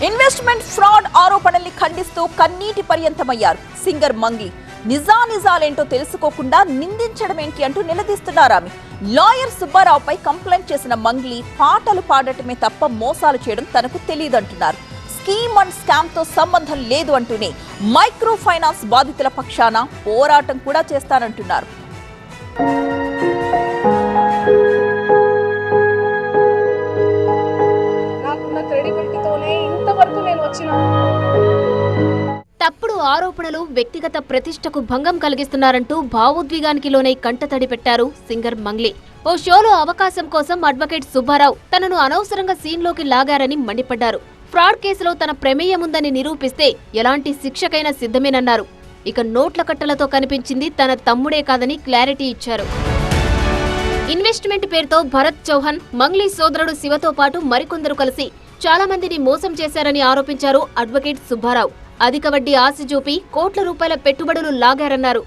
Investment fraud ఆరోపణల్ని ఖండిస్తూ కన్నీటి పర్యంతమయ్యారు singer Mangli. నిజానిజాలేంటో తెలుసుకోకుండా నిందించడమేంటి అంటూ నిలదీస్తున్నారు ఆమె. లాయర్ సుబ్బారావుపై కంప్లైంట్ చేసిన మంగ్లీ పాటలు పాడటమే తప్ప మోసాలు చేయడం తనకు తెలియదంటున్నారు. స్కీమ్ అండ్ స్కామ్ తో సంబంధం లేదు అంటూనే మైక్రో ఫైనాన్స్ బాధితుల పక్షాన పోరాటం కూడా చేస్తానంటున్నారు. తప్పుడు ఆరోపణలు వ్యక్తిగత ప్రతిష్టకు భంగం కలిగిస్తున్నారంటూ భావోద్వేగానికి లోనై కంటతడి పెట్టారు సింగర్ మంగ్లీ. ఓ షోలో అవకాశం కోసం అడ్వకేట్ సుబ్బారావు తనను అనవసరంగా సీన్లోకి లాగారని మండిపడ్డారు. ఫ్రాడ్ కేసులో తన ప్రమేయముందని నిరూపిస్తే ఎలాంటి శిక్షకైనా సిద్ధమేనన్నారు. ఇక నోట్ల కట్టలతో కనిపించింది తన తమ్ముడే కాదని క్లారిటీ ఇచ్చారు. ఇన్వెస్ట్మెంట్ పేరుతో భరత్ చౌహాన్, మంగ్లీ సోదరుడు శివతో పాటు మరికొందరు కలిసి చాలా మందిని మోసం చేశారని ఆరోపించారు అడ్వకేట్ సుబ్బారావు. అధిక వడ్డీ ఆశ చూపి కోట్ల రూపాయల పెట్టుబడులు లాగారన్నారు.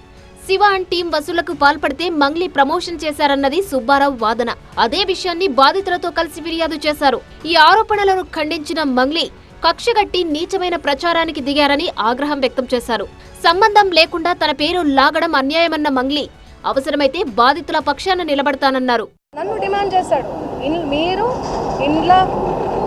శివ అండ్ టీం వసూళ్లకు పాల్పడితే మంగ్లీ ప్రమోషన్ చేశారన్నది సుబ్బారావు వాదన. అదే విషయాన్ని బాధితులతో కలిసి ఫిర్యాదు చేశారు. ఈ ఆరోపణలను ఖండించిన మంగ్లీ కక్షగట్టి నీచమైన ప్రచారానికి దిగారని ఆగ్రహం వ్యక్తం చేశారు. సంబంధం లేకుండా తన పేరు లాగడం అన్యాయమన్న మంగ్లీ అవసరమైతే బాధితుల పక్షాన నిలబడతానన్నారు. నన్ను డిమాండ్ చేశాడు, మీరు ఇంట్లో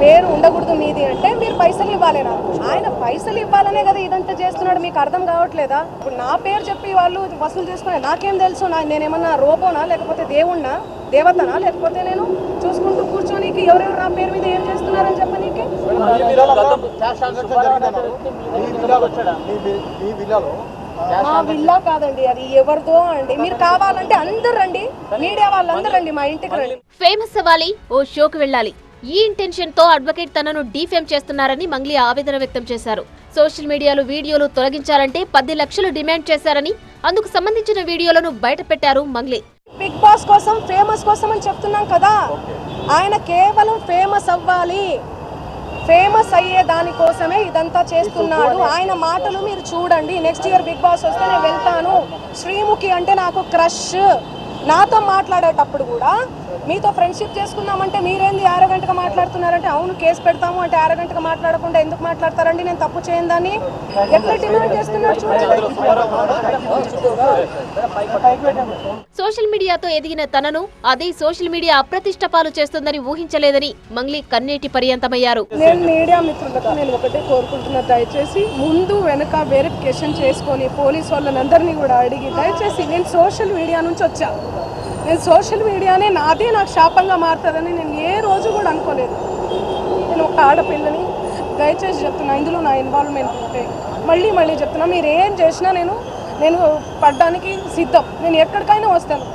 పేరు ఉండకూడదు మీది అంటే మీరు పైసలు ఇవ్వాలి. నాకు ఆయన పైసలు ఇవ్వాలనే కదా ఇదంతా చేస్తున్నాడు. మీకు అర్థం కావట్లేదా? ఇప్పుడు నా పేరు చెప్పి వాళ్ళు వసూలు చేసుకునే నాకేం తెలుసు? నేనేమన్నా రోబోనా, లేకపోతే దేవుణ్ణా, దేవతనా, లేకపోతే నేను చూసుకుంటూ కూర్చోనికి ఎవరెవరు నా పేరు మీద ఏం చేస్తున్నారని చెప్పనీకి? మా విల్లా కాదండి, అది ఎవరిదో అండి. మీరు కావాలంటే అందరు రండి, మీడియా వాళ్ళందరూ రండి, మా ఇంటికి రండి. ఫేమస్ అవ్వాలి, ఓ షోకి వెళ్ళాలి, ఈ ఇంటెన్షన్ తో అడ్వకేట్ తనను డీఫేమ్ చేస్తున్నారని మంగ్లీ ఆవేదన వ్యక్తం చేశారు. సోషల్ మీడియాలో వీడియోలు తొలగించాలంటే 10 లక్షలు డిమాండ్ చేశారని, అందుకు సంబంధించిన వీడియోలను బయట పెట్టారు మంగ్లీ. బిగ్ బాస్ కోసం, ఫేమస్ కోసం అని చెప్తున్నాం కదా. ఆయన కేవలం ఫేమస్ అవ్వాలి, ఫేమస్ అయ్యే దానికోసమే ఇదంతా చేస్తున్నాడు. ఆయన మాటలు మీరు చూడండి. నెక్స్ట్ ఇయర్ బిగ్ బాస్ వస్తే నేను వెళ్తాను, శ్రీముఖి అంటే నాకు క్రష్. నాతో మాట్లాడేటప్పుడు కూడా మీతో ఫ్రెండ్షిప్ చేసుకున్నామంటే మీరేంది అరగంటగా మాట్లాడుతున్నారంటే, అవును కేసు పెడతాము అంటే అరగంటగా మాట్లాడకుండా ఎందుకు మాట్లాడతారండి? నేను తప్పు చేయందని ఎట్లా డిమాండ్ చేస్తున్నారు చూడండి. సోషల్ మీడియాతో ఎదిగిన తనను అదే సోషల్ మీడియా అప్రతిష్ట పాలు చేస్తుందని ఊహించలేదని మంగ్లీ కన్నీటి పర్యంతమయ్యారు. నేను మీడియా మిత్రులకు నేను ఒకటే కోరుకుంటున్నా, దయచేసి ముందు వెనక వెరిఫికేషన్ చేసుకొని పోలీస్ వాళ్ళందరినీ కూడా అడిగి, దయచేసి నేను సోషల్ మీడియా నుంచి వచ్చా, నేను సోషల్ మీడియానే నాదే నాకు శాపంగా మారుతుందని నేను ఏ రోజు కూడా అనుకోలేదు. నేను ఒక ఆడపిల్లని, దయచేసి చెప్తున్నా, ఇందులో నా ఇన్వాల్వ్మెంట్ ఉంటే మళ్ళీ చెప్తున్నా, మీరు ఏం చేసినా నేను పడ్డానికి సిద్ధం, నేను ఎక్కడికైనా వస్తాను.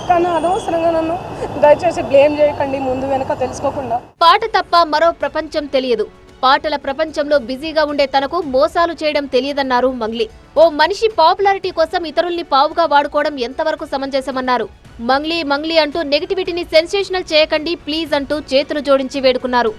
కానీ అనవసరంగా నన్ను దయచేసి బ్లేమ్ చేయకండి ముందు వెనక తెలుసుకోకుండా. పాట తప్ప మరో ప్రపంచం తెలియదు. పాటల ప్రపంచంలో బిజీగా ఉండే తనకు మోసాలు చేయడం తెలియదన్నారు మంగ్లీ. ఓ మనిషి పాపులారిటీ కోసం ఇతరుల్ని పావుగా వాడుకోవడం ఎంతవరకు సమంజసమన్నారు. మంగ్లీ అంటూ నెగిటివిటీని సెన్సేషనల్ చేయకండి ప్లీజ్ అంటూ చేతులు జోడించి వేడుకున్నారు.